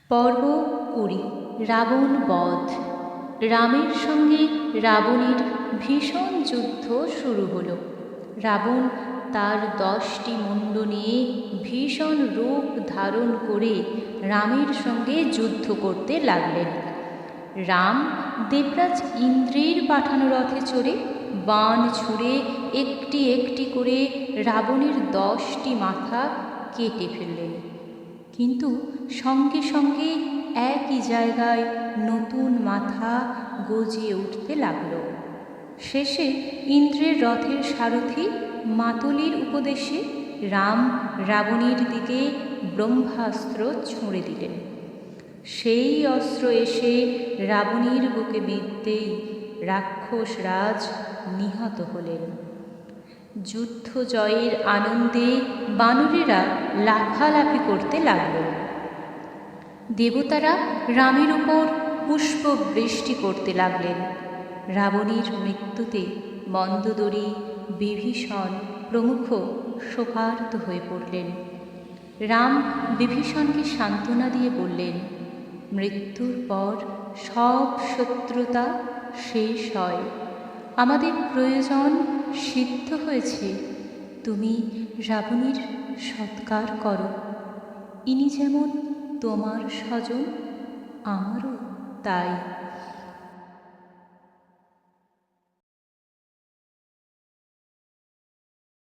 পর্ব 20। রাবণ বধ। রামের সঙ্গে রাবণের ভীষণ যুদ্ধ শুরু হলো। রাবণ তার 10টি মুণ্ড নিয়ে ভীষণ রূপ ধারণ করে রামের সঙ্গে যুদ্ধ করতে লাগলেন। রাম দেবরাজ ইন্দ্রের পাঠানো রথে চড়ে বাণ ছুঁড়ে একটি একটি করে রাবণের 10টি মাথা কেটে ফেললেন। কিন্তু সঙ্গে সঙ্গে একই জায়গায় নতুন মাথা গজিয়ে উঠতে লাগল। শেষে ইন্দ্রের রথের সারথি মাতলির উপদেশে রাম রাবণের দিকে ব্রহ্মাস্ত্র ছুঁড়ে দিলেন। সেই অস্ত্র এসে রাবণের বুকে বিঁধতেই রাক্ষসরাজ নিহত হলেন। যুদ্ধ জয়ের আনন্দে বানরেরা লাফালাফি করতে লাগল। দেবতারা রামের উপর পুষ্প বৃষ্টি করতে লাগলেন। রাবণের মৃত্যুতে মন্দোদরী, বিভীষণ প্রমুখ শোকার্ত হয়ে পড়লেন। রাম বিভীষণকে সান্ত্বনা দিয়ে বললেন, মৃত্যুর পর সব শত্রুতা শেষ হয়। আমাদের প্রয়োজন সিদ্ধ হয়েছে। তুমি রাবণের সৎকার করো। ইনি যেমন তোমার স্বজন, আমারও তাই।